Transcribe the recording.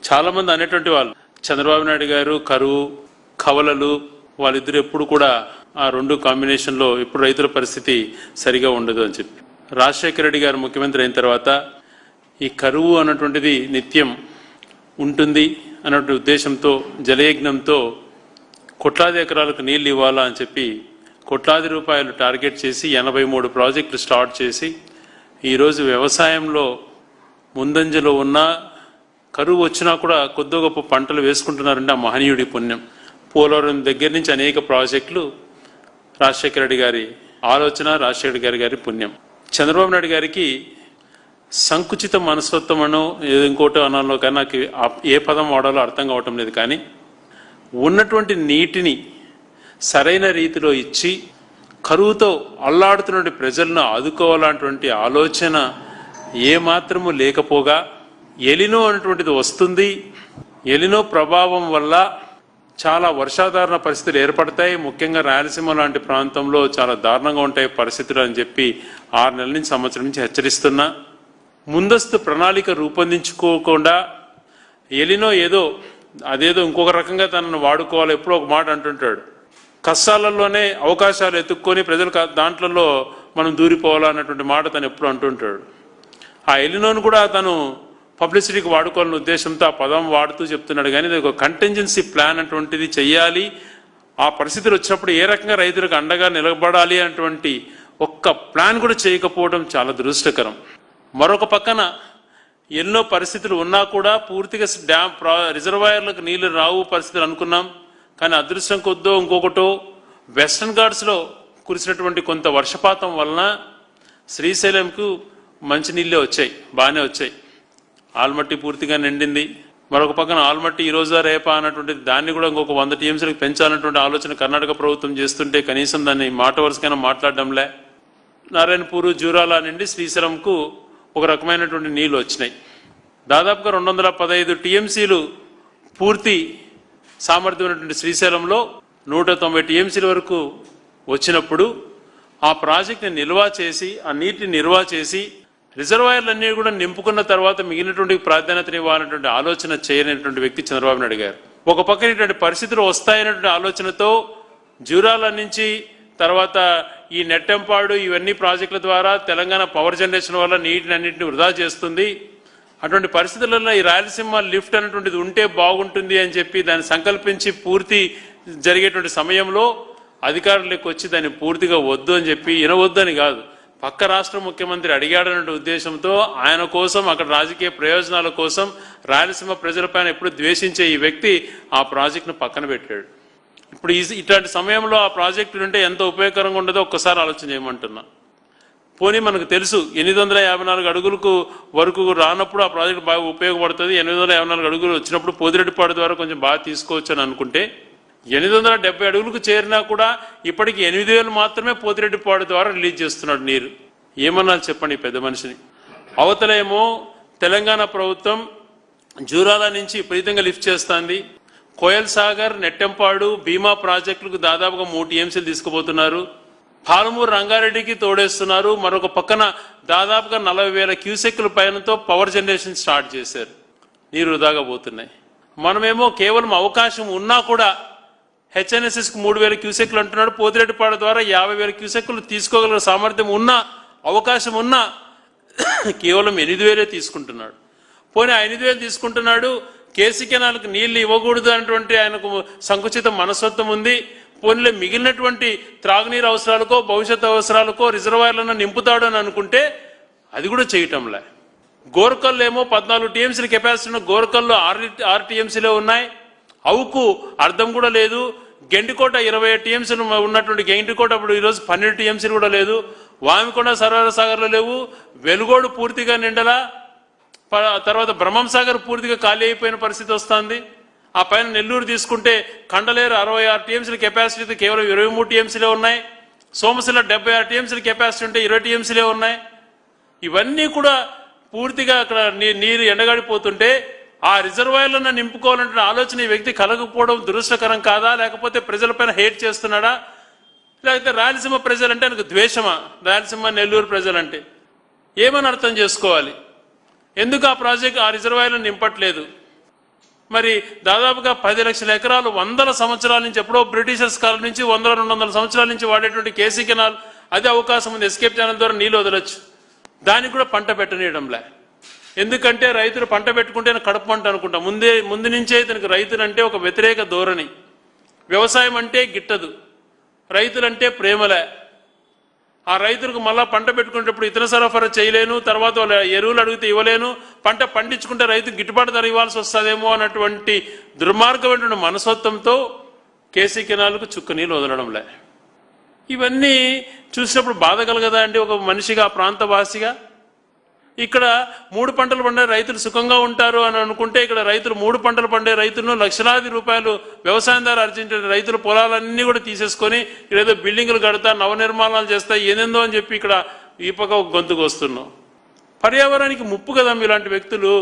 చాలామంది అనేటువంటి వాళ్ళు చంద్రబాబు నాయుడు గారు కరువు కవలలు వాళ్ళిద్దరు ఎప్పుడు కూడా ఆ రెండు కాంబినేషన్లో ఎప్పుడు రైతుల పరిస్థితి సరిగా ఉండదు అని చెప్పి రాజశేఖర రెడ్డి గారు ముఖ్యమంత్రి అయిన తర్వాత ఈ కరువు అన్నటువంటిది నిత్యం ఉంటుంది అన్నటువంటి ఉద్దేశంతో జలయజ్ఞంతో కోట్లాది ఎకరాలకు నీళ్లు ఇవ్వాలా అని చెప్పి కోట్లాది రూపాయలు టార్గెట్ చేసి 83 ప్రాజెక్టులు స్టార్ట్ చేసి ఈరోజు వ్యవసాయంలో ముందంజలో ఉన్న కరువు వచ్చినా కూడా కొద్ది గొప్ప పంటలు వేసుకుంటున్నారంటే ఆ మహనీయుడి పుణ్యం. పోలవరం దగ్గర నుంచి అనేక ప్రాజెక్టులు రాజశేఖర రెడ్డి గారి ఆలోచన, రాజశేఖర రెడ్డి గారి పుణ్యం. చంద్రబాబు నాయుడు గారికి సంకుచిత మనస్తత్వం అనో ఇంకోటో అనాలో కానీ నాకు ఏ పదం వాడాలో అర్థం కావటం లేదు. కానీ ఉన్నటువంటి నీటిని సరైన రీతిలో ఇచ్చి కరువుతో అల్లాడుతున్న ప్రజలను ఆదుకోవాలన్నటువంటి ఆలోచన ఏమాత్రము లేకపోగా ఎలినో అనేటువంటిది వస్తుంది. ఎలినో ప్రభావం వల్ల చాలా వర్షాధారణ పరిస్థితులు ఏర్పడతాయి. ముఖ్యంగా రాయలసీమ లాంటి ప్రాంతంలో చాలా దారుణంగా ఉంటాయి పరిస్థితులు అని చెప్పి 6 నెలల నుంచి సంవత్సరం నుంచి హెచ్చరిస్తున్నా. ముందస్తు ప్రణాళిక రూపొందించుకోకుండా ఎలినో అదేదో ఇంకొక రకంగా తనను వాడుకోవాలి. ఎప్పుడో ఒక మాట అంటుంటాడు, కష్టాలలోనే అవకాశాలు ఎత్తుక్కొని ప్రజలు దాంట్లో మనం దూరిపోవాలన్నటువంటి మాట తను ఎప్పుడు అంటుంటాడు. ఆ ఎలినోను కూడా తను పబ్లిసిటీకి వాడుకోవాలనే ఉద్దేశంతో ఆ పదం వాడుతూ చెప్తున్నాడు. కానీ ఇది ఒక కంటింజెన్సీ ప్లాన్ అటువంటిది చెయ్యాలి. ఆ పరిస్థితులు వచ్చినప్పుడు ఏ రకంగా రైతులకు అండగా నిలబడాలి అటువంటి ఒక్క ప్లాన్ కూడా చేయకపోవడం చాలా దురదృష్టకరం. మరొక పక్కన ఎన్నో పరిస్థితులు ఉన్నా కూడా పూర్తిగా రిజర్వాయర్లకు నీళ్లు రావు పరిస్థితులు అనుకున్నాం. కానీ అదృష్టం కొద్దో ఇంకొకటో వెస్టర్న్ ఘాట్స్లో కురిసినటువంటి కొంత వర్షపాతం వలన శ్రీశైలంకు మంచి నీళ్ళే వచ్చాయి, బాగానే వచ్చాయి. ఆల్మట్టి పూర్తిగా నిండింది. మరొక పక్కన ఆల్మట్టి ఈ రోజా రేపా అన్నటువంటిది దాన్ని కూడా ఇంకొక 100 టీఎంసీలకు పెంచాలన్నటువంటి ఆలోచన కర్ణాటక ప్రభుత్వం చేస్తుంటే కనీసం దాన్ని మాట వరుసకైనా మాట్లాడడంలే. నారాయణపూర్ జూరాల నుండి శ్రీశైలంకు ఒక రకమైనటువంటి నీళ్లు వచ్చినాయి. దాదాపుగా 215 టీఎంసీలు పూర్తి సామర్థ్యం ఉన్నటువంటి శ్రీశైలంలో 190 టీఎంసీల వరకు వచ్చినప్పుడు ఆ ప్రాజెక్ట్ని నిల్వ చేసి ఆ నీటిని నిల్వ చేసి రిజర్వాయర్లన్నీ కూడా నింపుకున్న తర్వాత మిగిలినటువంటి ప్రాధాన్యతని ఇవ్వాలన్నటువంటి ఆలోచన చేయనటువంటి వ్యక్తి చంద్రబాబు నాయుడు గారు. ఒక పక్కన ఇటువంటి పరిస్థితులు వస్తాయన్నటువంటి ఆలోచనతో జూరాల నుంచి తర్వాత ఈ నెట్టెంపాడు ఇవన్నీ ప్రాజెక్టుల ద్వారా తెలంగాణ పవర్ జనరేషన్ వల్ల నీటిని అన్నింటినీ వృధా చేస్తుంది. అటువంటి పరిస్థితులలో ఈ రాయలసీమ లిఫ్ట్ అనేటువంటిది ఉంటే బాగుంటుంది అని చెప్పి దాన్ని సంకల్పించి పూర్తి జరిగేటువంటి సమయంలో అధికారులకు వచ్చి దాన్ని పూర్తిగా వద్దు అని చెప్పి వినవద్దు అని కాదు, పక్క రాష్ట్ర ముఖ్యమంత్రి అడిగాడనే ఉద్దేశంతో ఆయన కోసం అక్కడ రాజకీయ ప్రయోజనాల కోసం రాయలసీమ ప్రజలపైన ఎప్పుడు ద్వేషించే ఈ వ్యక్తి ఆ ప్రాజెక్టును పక్కన పెట్టాడు. ఇప్పుడు ఇట్లాంటి సమయంలో ఆ ప్రాజెక్టు ఉంటే ఎంత ఉపయోగకరంగా ఉండదో ఒక్కసారి ఆలోచన చేయమంటున్నా. పోనీ మనకు తెలుసు 854 అడుగులకు వరకు రానప్పుడు ఆ ప్రాజెక్టు బాగా ఉపయోగపడుతుంది. 854 అడుగులు వచ్చినప్పుడు పోతిరెడ్డిపాడు ద్వారా కొంచెం బాగా తీసుకోవచ్చు అని అనుకుంటే 870 అడుగులకు చేరినా కూడా ఇప్పటికి 8000 మాత్రమే పోతిరెడ్డిపాడు ద్వారా రిలీజ్ చేస్తున్నాడు నీరు. ఏమన్నా చెప్పండి పెద్ద మనిషిని. అవతలేమో తెలంగాణ ప్రభుత్వం జూరాల నుంచి విపరీతంగా లిఫ్ట్ చేస్తుంది. కోయల్ సాగర్, నెట్టెంపాడు, భీమా ప్రాజెక్టులకు దాదాపుగా 3 టీఎంసీలు తీసుకుపోతున్నారు. పాలమూరు రంగారెడ్డికి తోడేస్తున్నారు. మరొక పక్కన దాదాపుగా 40,000 క్యూసెక్కుల పైనతో పవర్ జనరేషన్ స్టార్ట్ చేశారు. నీరు వృధాగా పోతున్నాయి. మనమేమో కేవలం అవకాశం ఉన్నా కూడా హెచ్ఎన్ఎస్ఎస్కి 3,000 క్యూసెక్కులు అంటున్నాడు. పోతిరెడ్డిపాడు ద్వారా 50,000 క్యూసెక్కులు తీసుకోగల సామర్థ్యం ఉన్నా అవకాశం ఉన్నా కేవలం 8,000 తీసుకుంటున్నాడు. పోనీ 5,000 తీసుకుంటున్నాడు. కేసీ కెనాల్కి నీళ్లు ఇవ్వకూడదు అనేటువంటి ఆయనకు సంకుచిత మనస్తత్వం ఉంది. పోనీలో మిగిలినటువంటి త్రాగునీరు అవసరాలకో భవిష్యత్ అవసరాలకో రిజర్వాయర్లను నింపుతాడు అని అనుకుంటే అది కూడా చేయటంలే. గోరకల్లో ఏమో 14 టీఎంసీల కెపాసిటీ ఉన్న గోరకల్లో 6 టీఎంసీలే ఉన్నాయి. అవుకు అర్థం కూడా లేదు. గెండికోట 20 టీఎంసీలు ఉన్నటువంటి గెండికోట అప్పుడు ఈరోజు 12 టీఎంసీలు కూడా లేదు. వామికొండ సర్వార సాగర్లో లేవు. వెలుగోడు పూర్తిగా నిండలా. తర్వాత బ్రహ్మంసాగర్ పూర్తిగా ఖాళీ అయిపోయిన పరిస్థితి వస్తుంది. ఆ పైన నెల్లూరు తీసుకుంటే కండలేరు 66 టీఎంసీల కెపాసిటీ కేవలం 23 టీఎంసీలే ఉన్నాయి. సోమశిల 76 టీఎంసీల కెపాసిటీ ఉంటే 20 టీఎంసీలే ఉన్నాయి. ఇవన్నీ కూడా పూర్తిగా అక్కడ నీరు ఎండగడిపోతుంటే ఆ రిజర్వాయర్లను నింపుకోవాలంటే ఆలోచన ఈ వ్యక్తి కలగకపోవడం దురదృష్టకరం కాదా? లేకపోతే ప్రజలపైన హేట్ చేస్తున్నాడా? లేకపోతే రాయలసీమ ప్రజలంటే ఆయనకు ద్వేషమా? రాయలసీమ నెల్లూరు ప్రజలంటే ఏమని అర్థం చేసుకోవాలి? ఎందుకు ఆ రిజర్వాయర్లను నింపట్లేదు? మరి దాదాపుగా 10 లక్షల ఎకరాలు వందల సంవత్సరాల నుంచి ఎప్పుడో బ్రిటిషర్స్ కాలం నుంచి 100-200 సంవత్సరాల నుంచి వాడేటువంటి కేసీ కెనాల్, అదే అవకాశం ఉంది ఎస్కేప్ ఛానల్ ద్వారా నీళ్ళు వదలొచ్చు. దానికి కూడా పంట పెట్టనీయడంలే. ఎందుకంటే రైతులు పంట పెట్టుకుంటే కడుపు పంట అనుకుంటా. ముందు నుంచే ఇతనికి రైతులంటే ఒక వ్యతిరేక ధోరణి. వ్యవసాయం అంటే గిట్టదు, రైతులంటే ప్రేమలే. ఆ రైతులకు మళ్ళా పంట పెట్టుకునేటప్పుడు ఇతర సరఫరా చేయలేను, తర్వాత వాళ్ళ ఎరువులు అడిగితే ఇవ్వలేను, పంట పండించుకుంటే రైతు గిట్టుబాటు ధర ఇవ్వాల్సి వస్తుందేమో అన్నటువంటి దుర్మార్గమైనటువంటి మనస్తత్వంతో కేసీ కెనాల్కు చుక్క నీళ్ళు వదలడంలే. ఇవన్నీ చూసినప్పుడు బాధ కలగదా అండి ఒక మనిషిగా, ప్రాంతవాసిగా? ఇక్కడ 3 పంటలు పండే రైతులు సుఖంగా ఉంటారు అని అనుకుంటే, ఇక్కడ రైతులు 3 పంటలు పండే రైతులను లక్షలాది రూపాయలు వ్యవసాయం ద్వారా ఆర్జించే రైతుల పొలాలన్నీ కూడా తీసేసుకొని ఇక్కడ ఏదో బిల్డింగులు కడతా, నవనిర్మాణాలు చేస్తా, ఏదేందో అని చెప్పి ఇక్కడ ఈ పక్క ఒక గొంతుకు వస్తున్నాం. పర్యావరణానికి ముప్పు కదా ఇలాంటి వ్యక్తులు.